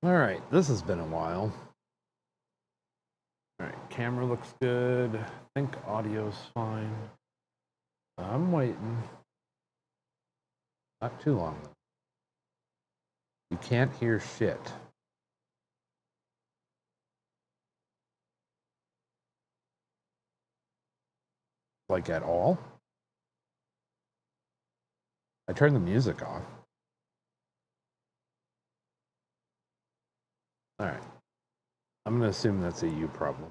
All right, this has been a while. All right, camera looks good. I think audio's fine. I'm waiting. Not too long though. You can't hear shit. Like at all. I turned the music off. All right. I'm going to assume that's a you problem.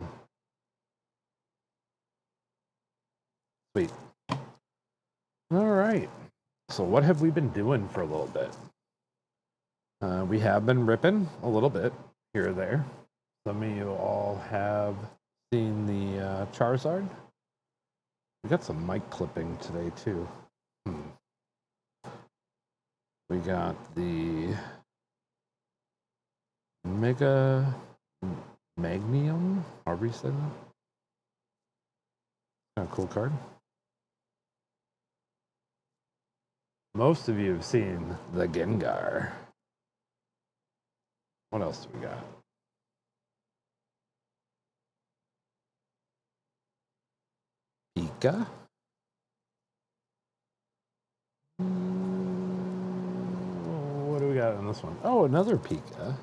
Sweet. All right. So what have we been doing for a little bit? We have been ripping a little bit here or there. Some of you all have seen the Charizard. We got some mic clipping today too. We got the Mega Magnium, however you said that. Kind of cool card. Most of you have seen the Gengar. What else do we got? Pika. What do we got on this one? Oh, another Pika.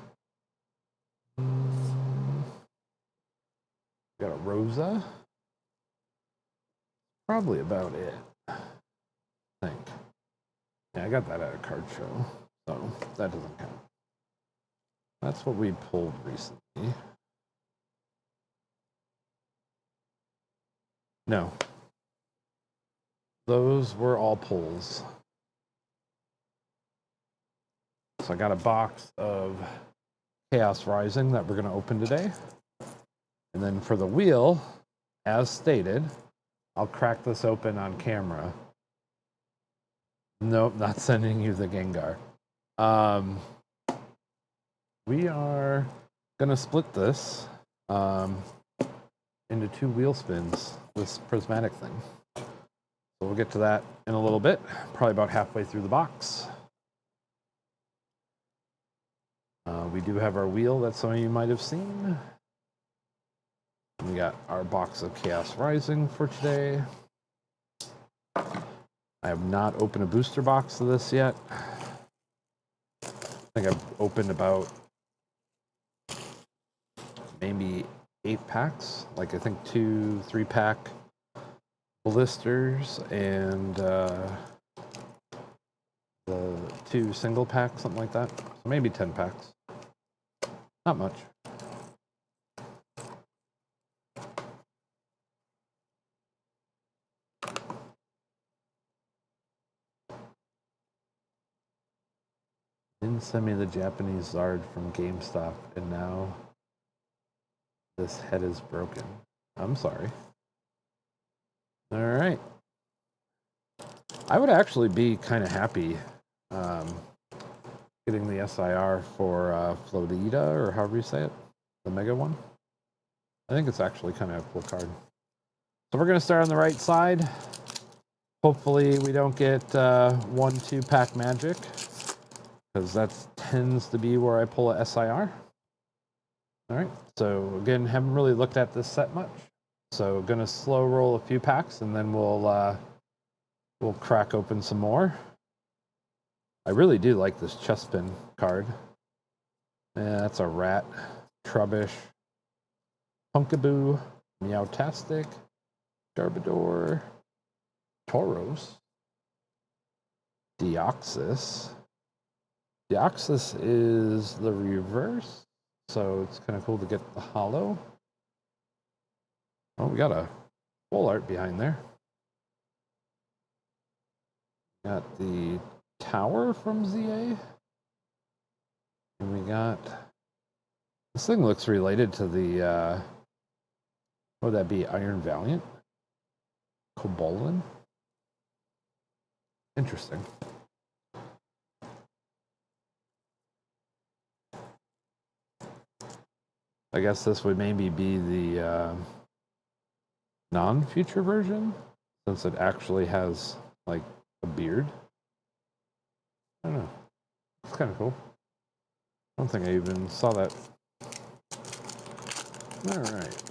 Got a Rosa. Probably about it, I think. Yeah, I got that at a card show, so that doesn't count. That's what we pulled recently. No. Those were all pulls. So I got a box of Chaos Rising that we're going to open today. And then for the wheel, as stated, I'll crack this open on camera. Nope, not sending you the Gengar. We are going to split this into 2 wheel spins, this prismatic thing. So we'll get to that in a little bit, probably about halfway through the box. We do have our wheel that some of you might have seen. We got our box of Chaos Rising for today. I have not opened a booster box of this yet. I think I've opened about maybe 8 packs. Like I think 2 3-pack blisters and the 2 single packs, something like that. So maybe 10 packs. Not much. Didn't send me the Japanese Zard from GameStop, and now this head is broken. I'm sorry. All right. I would actually be kind of happy getting the SIR for Florida, or however you say it, the mega one. I think it's actually kind of a cool card. So we're going to start on the right side. Hopefully we don't get 1-2 pack magic, because that tends to be where I pull a SIR. All right, so again, haven't really looked at this set much. So gonna slow roll a few packs, and then we'll crack open some more. I really do like this Chespin card. Yeah, that's a rat, Trubbish, Punkaboo, Meowtastic, Garbodor, Tauros, Deoxys. Deoxys is the reverse, so it's kind of cool to get the holo. Oh, we got a full art behind there. Got the tower from ZA. And we got... This thing looks related to the... what would that be? Iron Valiant? Cobolin? Interesting. I guess this would maybe be the non-future version, since it actually has, like, a beard. I don't know. It's kind of cool. I don't think I even saw that. Alright.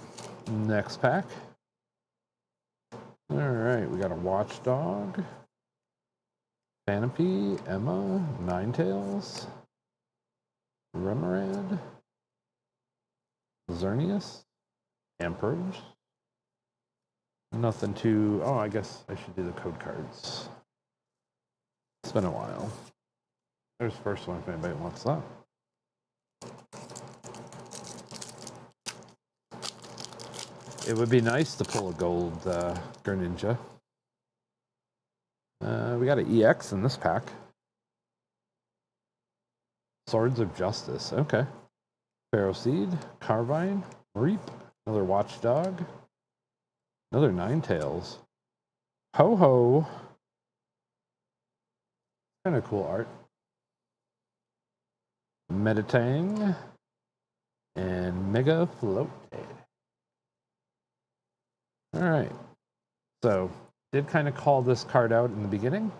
Next pack. Alright, we got a Watchdog, Fanapy, Emma, Ninetales, Remoraid, Xerneas, Ampers. Nothing too... Oh, I guess I should do the code cards. It's been a while. There's the first one if anybody wants that. It would be nice to pull a gold Greninja. We got an EX in this pack. Swords of Justice. Okay. Pharaoh Seed, Carvine, Reap, another Watchdog, another Ninetales. Ho-Ho. Kind of cool art. Meditang and Mega Float. Alright. So, did kind of call this card out in the beginning.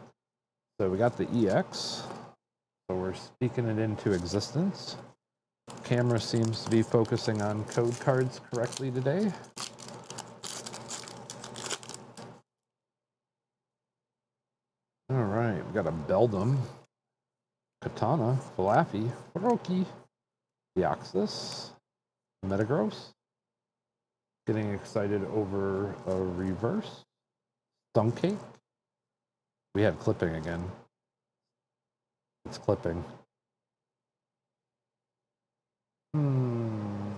So we got the EX. So we're speaking it into existence. Camera seems to be focusing on code cards correctly today. Alright, we got a Beldum, Katana, Falafi, Faroki, Deoxys, Metagross. Getting excited over a reverse. Stunkcake. We had clipping again. It's clipping. Hmm.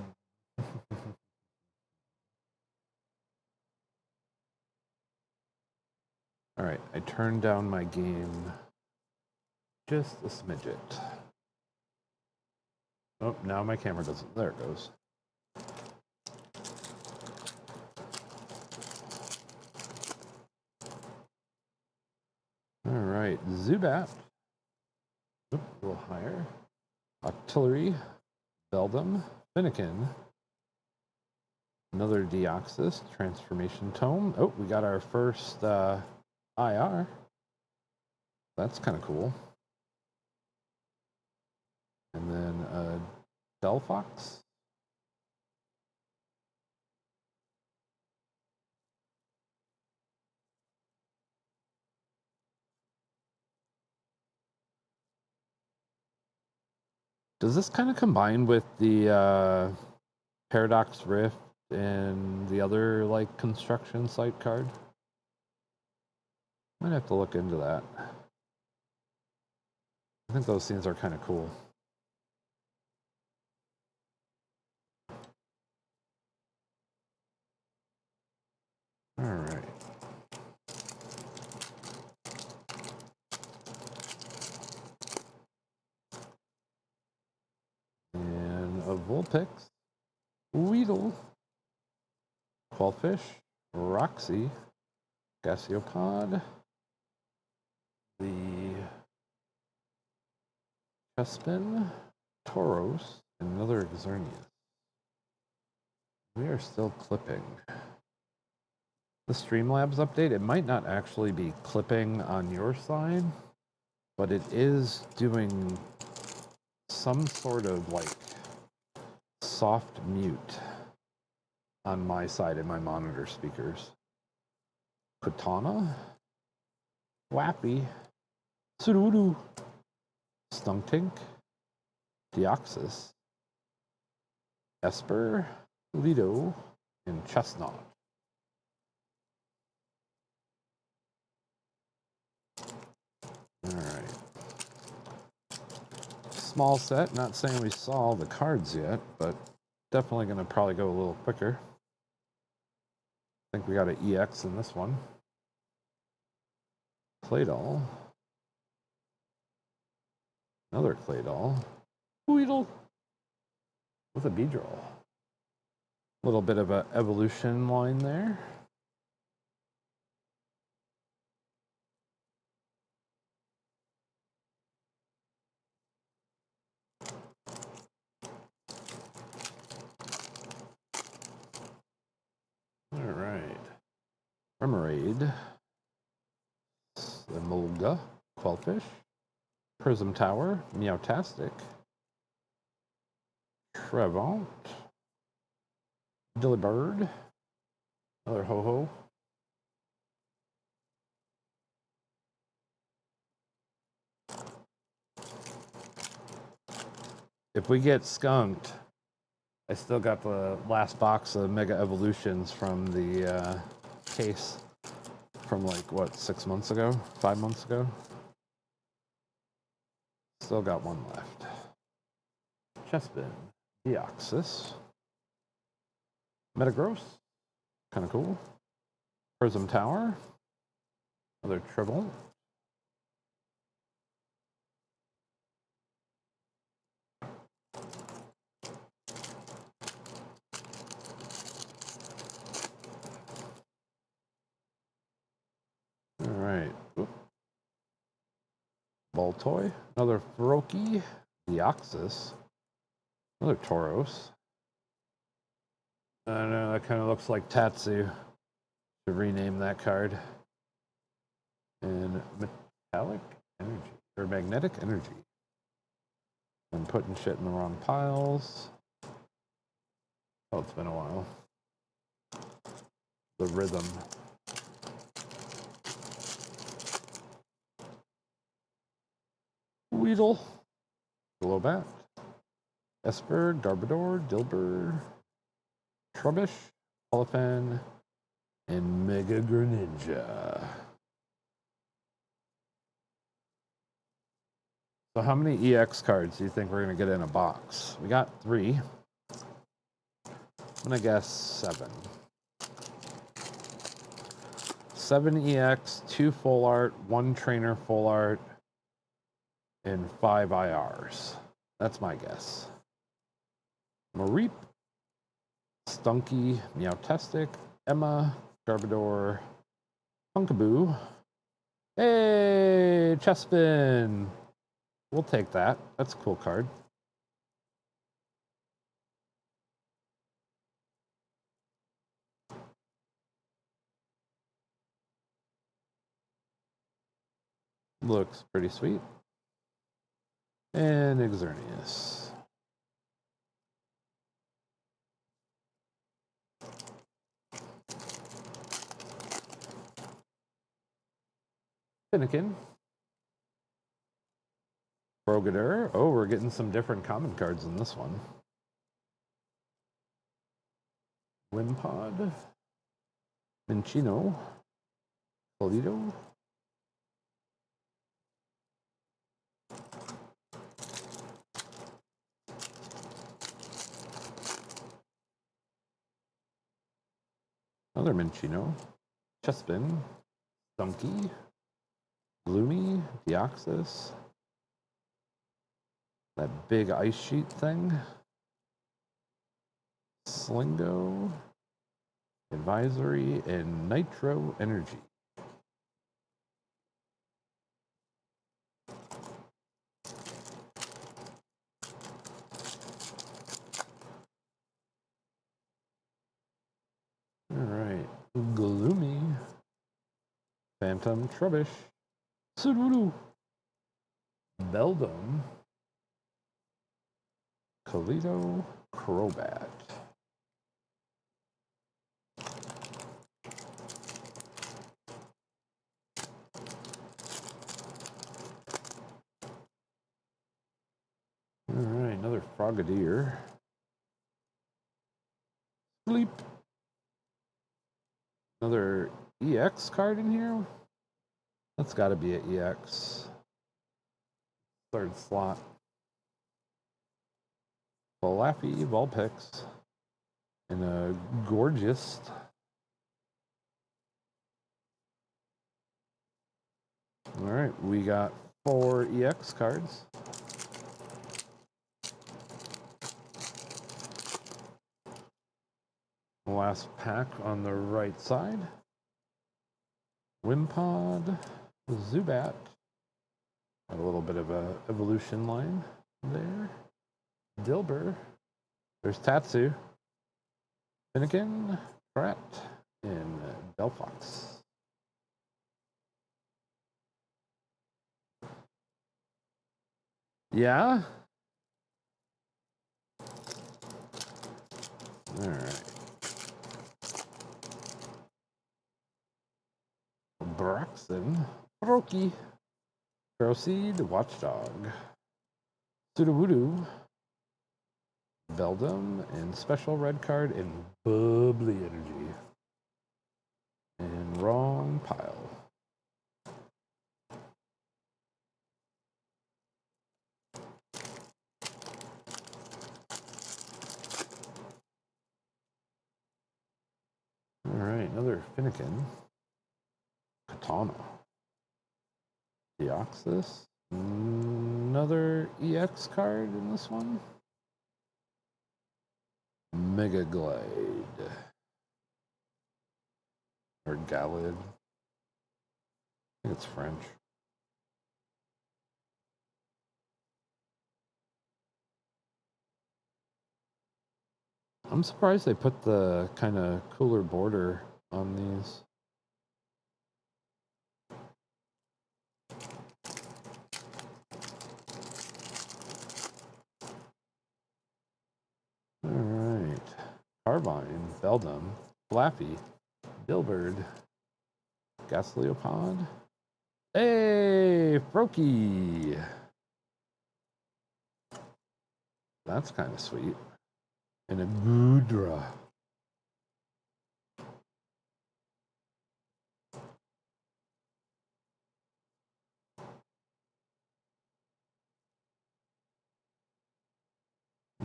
All right, I turned down my game just a smidget. Oh, now my camera doesn't. There it goes. All right, Zubat. Oop, a little higher. Octillery, Beldum, Finnegan. Another Deoxys, Transformation Tome. Oh, we got our first IR. That's kind of cool. And then Delphox. Does this kind of combine with the Paradox Rift and the other like construction site card? Might have to look into that. I think those things are kind of cool. All right. And a Vulpix, Weedle, Quillfish, Roxy, Gasiopod, the Chespin, Tauros, and another Xerneas. We are still clipping. The Streamlabs update, it might not actually be clipping on your side, but it is doing some sort of like soft mute on my side in my monitor speakers. Katana, Wappy, Sudowoodo, Stunktink, Deoxys, Esper, Lido, and Chestnut. All right. Small set, not saying we saw all the cards yet, but definitely going to probably go a little quicker. I think we got an EX in this one. Claydol. Another Claydol. Weedle. With a Beedrill. A little bit of an evolution line there. All right. Remoraid. Emolga. Quillfish. Prism Tower. Meowtastic. Trevant. Delibird. Another Ho-Ho. If we get skunked, I still got the last box of Mega Evolutions from the case from like, what, 6 months ago? 5 months ago? Still got one left. Chespin. Deoxys. Metagross. Kind of cool. Prism Tower. Another Tribble. All right. Oop. Baltoy. Another Froakie. Deoxys. Another Tauros. I don't know, that kind of looks like Tatsu. Should rename that card. And Metallic Energy. Or Magnetic Energy. I'm putting shit in the wrong piles. Oh, it's been a while. The Rhythm. Weedle. Golbat. Esper, Garbodor, Dilbur, Trubbish, Polyphen, and Mega Greninja. So how many EX cards do you think we're going to get in a box? We got 3. I'm going to guess 7. 7 EX, 2 full art, 1 trainer full art, and 5 IRs. That's my guess. Mareep, Stunky, Meowtastic, Emma, Garbodor, Punkaboo. Hey, Chespin! We'll take that. That's a cool card. Looks pretty sweet. And Xerneas. Finnegan. Brogadur. Oh, we're getting some different common cards in this one. Wimpod. Minchino. Polito. Another Minchino. Chespin. Stunky. Gloomy. Deoxys. That big ice sheet thing. Slingo. Advisory. And Nitro Energy. Alright. Gloomy. Phantom Trubbish. Sudowoodo. Beldum. Kalito. Crobat. Alright, another Frogadier. Sleep. Another EX card in here? That's got to be an EX. Third slot. Falaffy, Vulpix, and a Gorgeous. Alright, we got 4 EX cards. Last pack on the right side. Wimpod, Zubat. Got a little bit of a evolution line there. Dilber. There's Tatsu. Finnegan, Pratt, and Delphox. Yeah? Alright. Broxton, Roki, Proceed, Watchdog, Sudowoodo, Beldum, and special red card and Bubbly Energy. And wrong pile. Alright, another Finnegan. Katana. Deoxys. Another EX card in this one. Mega Glide. Or Galid. I think it's French. I'm surprised they put the kind of cooler border on these. Alright. Carbine, Beldum, Flappy, Dilbird, Gasliopod. Hey, Froakie! That's kind of sweet. And a Goodra.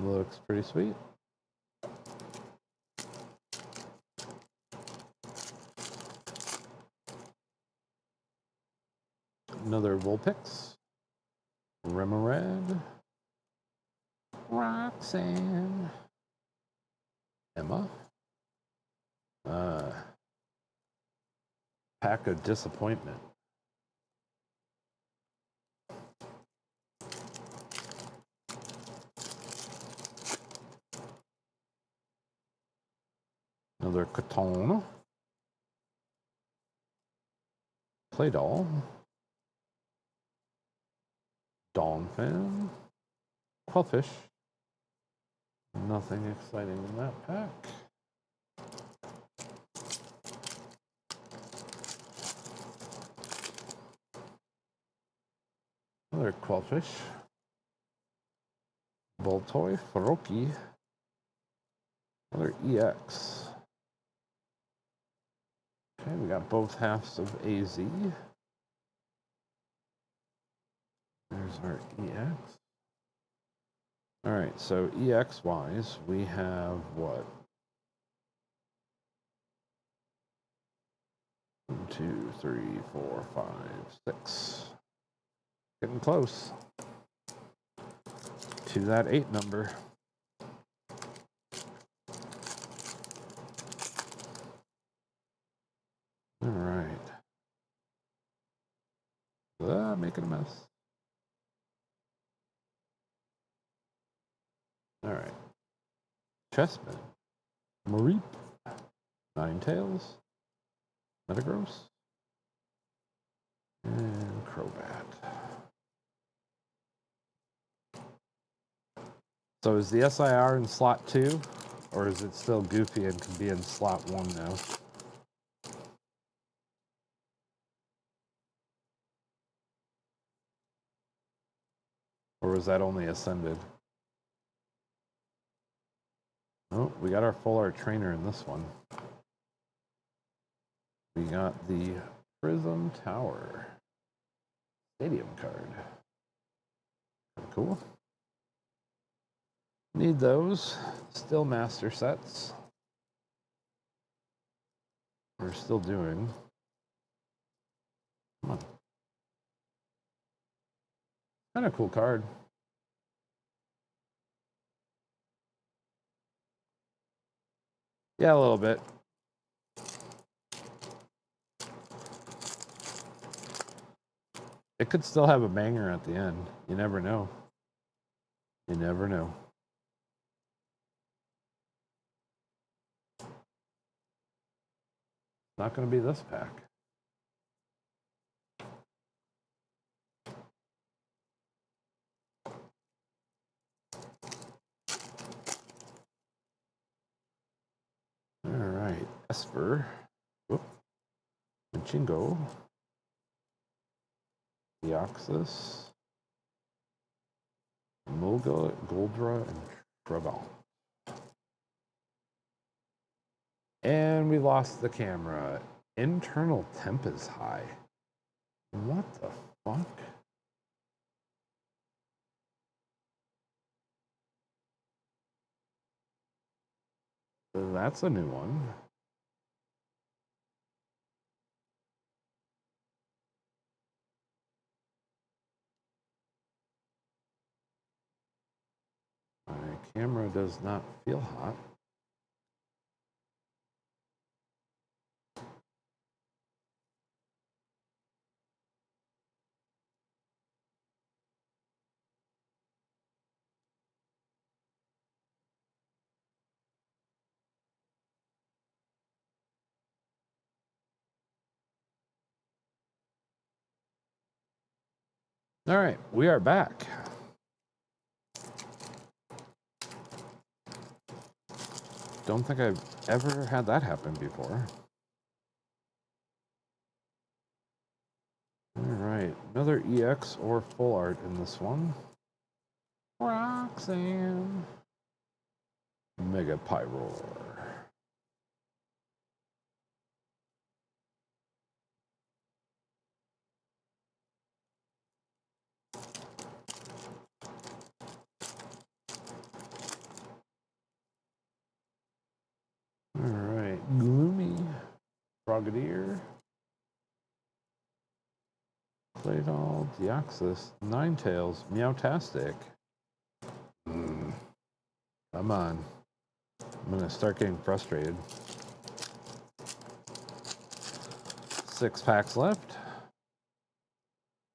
Looks pretty sweet. Another Vulpix. Remoraid. Roxanne. Emma. Pack of Disappointment. Another Katon. Playdoll. Donphin. Quillfish. Nothing exciting in that pack. Another Quillfish. Voltoy. Faroki. Another EX. Okay, we got both halves of AZ. There's our EX. All right, so EX wise, we have what? 1, 2, 3, 4, 5, 6. Getting close to that 8 number. All right. Making a mess. All right. Chessman. Mareep. Ninetales. Metagross. And Crobat. So is the SIR in slot 2? Or is it still goofy and can be in slot 1 now? Or was that only ascended? Oh, we got our full art trainer in this one. We got the Prism Tower Stadium card. Cool. Need those. Still master sets. We're still doing. Come on. Kind of cool card. Yeah, a little bit. It could still have a banger at the end. You never know. You never know. Not going to be this pack. All right. Esper. Whoop. Machingo. Deoxys. Mulga, Goldra, and Trebal. And we lost the camera. Internal temp is high. What the fuck? That's a new one. My camera does not feel hot. All right, we are back. Don't think I've ever had that happen before. All right, another EX or full art in this one. Roxanne. Mega Pyroar. Frogadier. Claydol, Deoxys, Ninetales, Meowtastic. Come on. I'm gonna start getting frustrated. 6 packs left.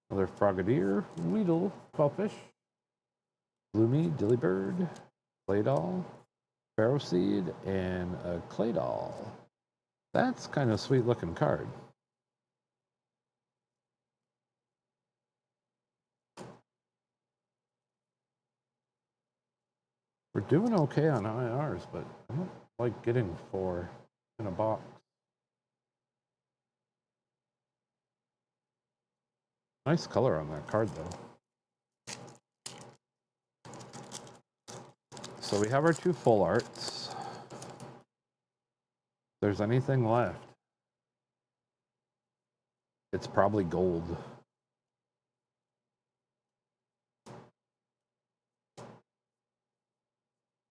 Another Frogadier, Weedle, Quellfish, Bloomy, Dillybird, Claydol, Ferroseed, and a Claydol. That's kind of a sweet looking card. We're doing okay on IRs, but I don't like getting 4 in a box. Nice color on that card, though. So we have our 2 full arts. If there's anything left, it's probably gold.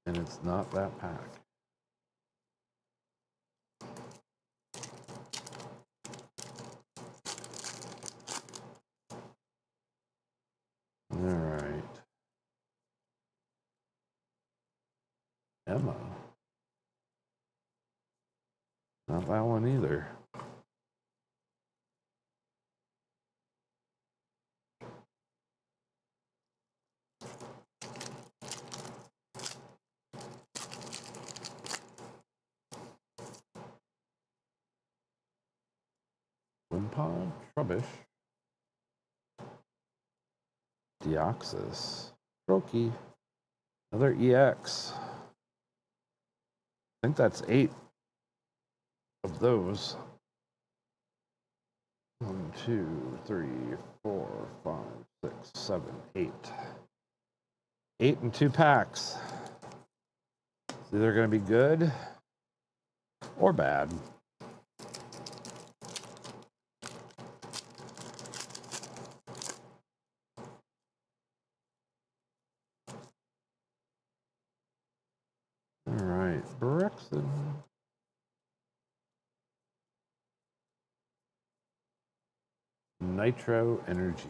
And it's not that pack. All right. Emma. Not that one either. Wimpod, Trubbish, Deoxys, Brokey, another EX. I think that's 8 of those. 1, 2, 3, 4, 5, 6, 7, 8. 8 in 2 packs. It's either going to be good or bad. All right, Brexton. Nitro Energy.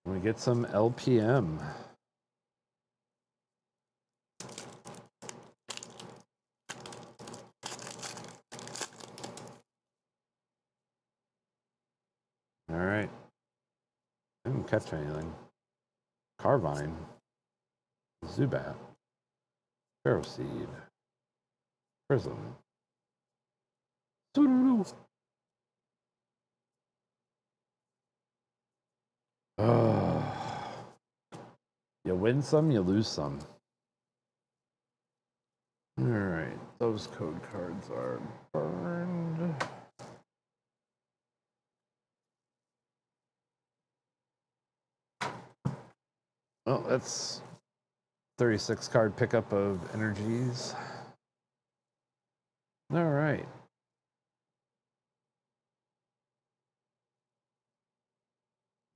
We get some LPM. All right. I didn't catch anything. Carvine. Zubat. Ferroseed. Prism. You win some, you lose some. All right, those code cards are burned. Well, that's 36 card pickup of energies. All right.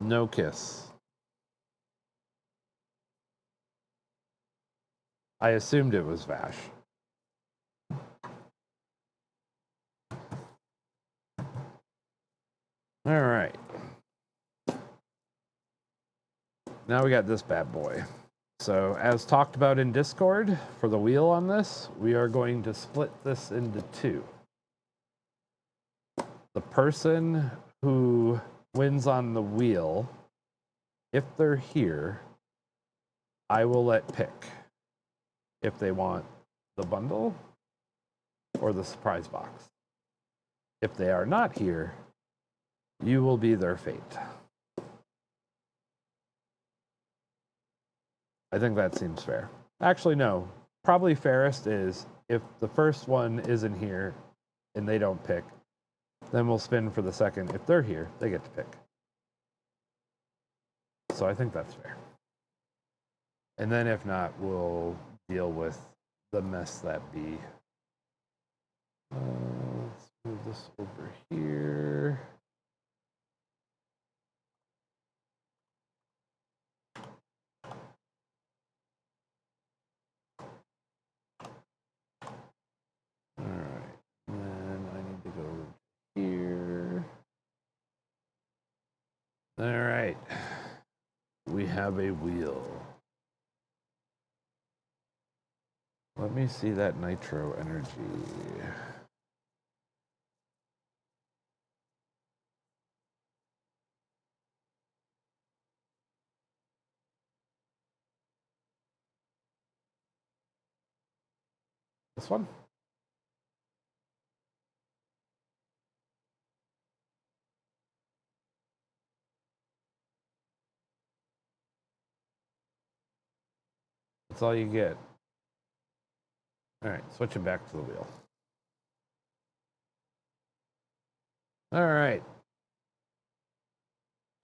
No kiss. I assumed it was Vash. All right. Now we got this bad boy. So as talked about in Discord, for the wheel on this, we are going to split this into 2. The person who wins on the wheel, if they're here, I will let pick if they want the bundle or the surprise box. If they are not here, you will be their fate. I think that seems fair. Actually, no. Probably fairest is if the first one isn't here and they don't pick, then we'll spin for the second. If they're here, they get to pick. So I think that's fair. And then if not, we'll deal with the mess that be. Let's move this over here. All right. We have a wheel. Let me see that nitro energy. This one? That's all you get. All right, switch it back to the wheel. All right.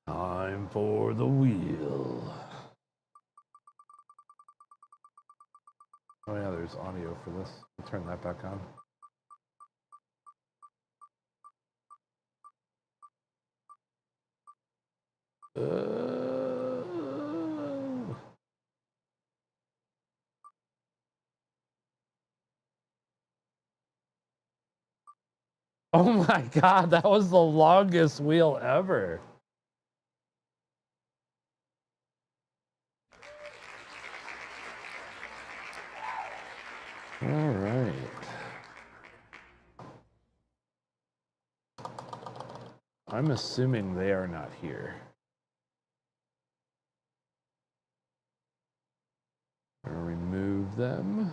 Time for the wheel. Oh yeah, there's audio for this. I'll turn that back on. Oh my god, that was the longest wheel ever. All right. I'm assuming they are not here. I'll remove them.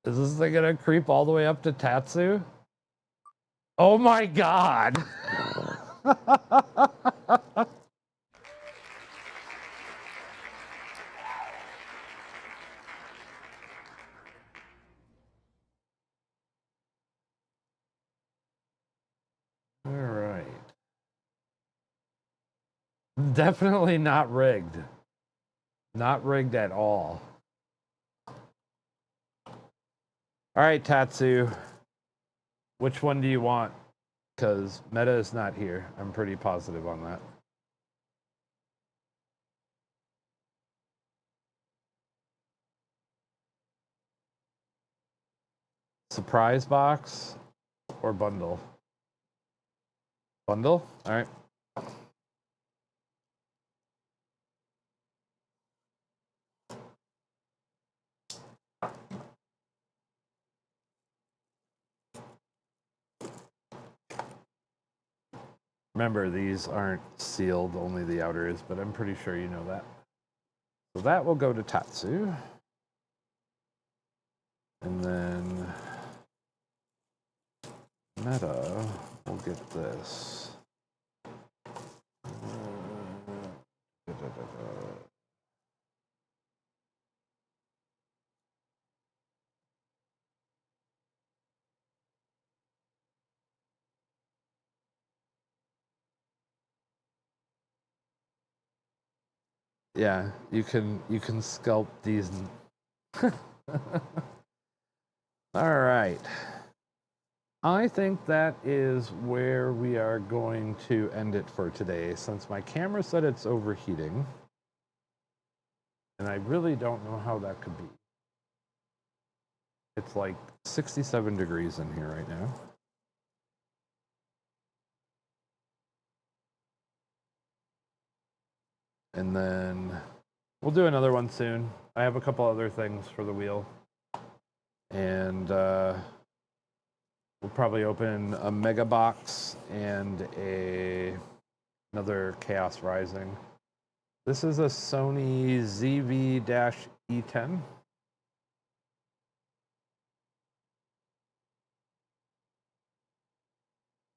Is this thing gonna creep all the way up to Tatsu? Oh my god! All right. Definitely not rigged. Not rigged at all. All right, Tatsu. Which one do you want? Because Meta is not here. I'm pretty positive on that. Surprise box or bundle? Bundle? All right. Remember, these aren't sealed, only the outer is, but I'm pretty sure you know that. So that will go to Tatsu. And then Meta will get this. Yeah, you can sculpt these. All right. I think that is where we are going to end it for today, since my camera said it's overheating. And I really don't know how that could be. It's like 67 degrees in here right now. And then we'll do another one soon. I have a couple other things for the wheel. And we'll probably open a Mega Box and another Chaos Rising. This is a Sony ZV-E10.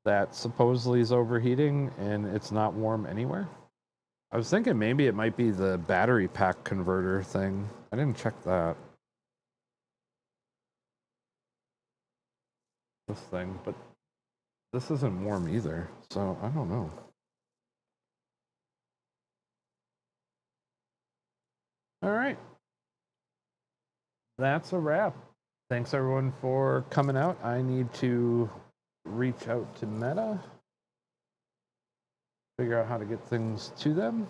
That supposedly is overheating and it's not warm anywhere. I was thinking maybe it might be the battery pack converter thing. I didn't check that. This thing, but this isn't warm either, so I don't know. All right. That's a wrap. thanks everyone for coming out. I need to reach out to Meta, figure out how to get things to them.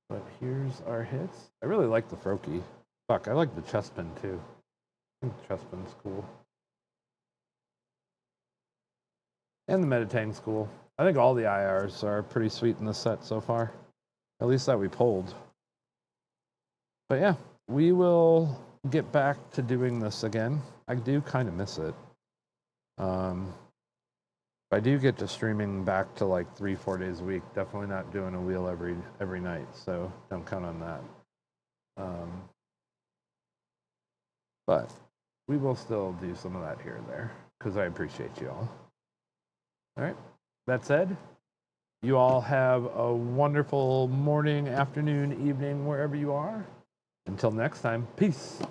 But here's our hits. I really like the Froakie. Fuck, I like the Chespin too. I think the Chespin's cool. And the Meditang's cool. I think all the IRs are pretty sweet in the set so far. At least that we pulled. But yeah, we will get back to doing this again. I do kind of miss it. I do get to streaming back to like 3-4 days a week. Definitely not doing a wheel every night, so don't count on that. But we will still do some of that here and there because I appreciate you all. All right. That said, you all have a wonderful morning, afternoon, evening, wherever you are. Until next time, peace.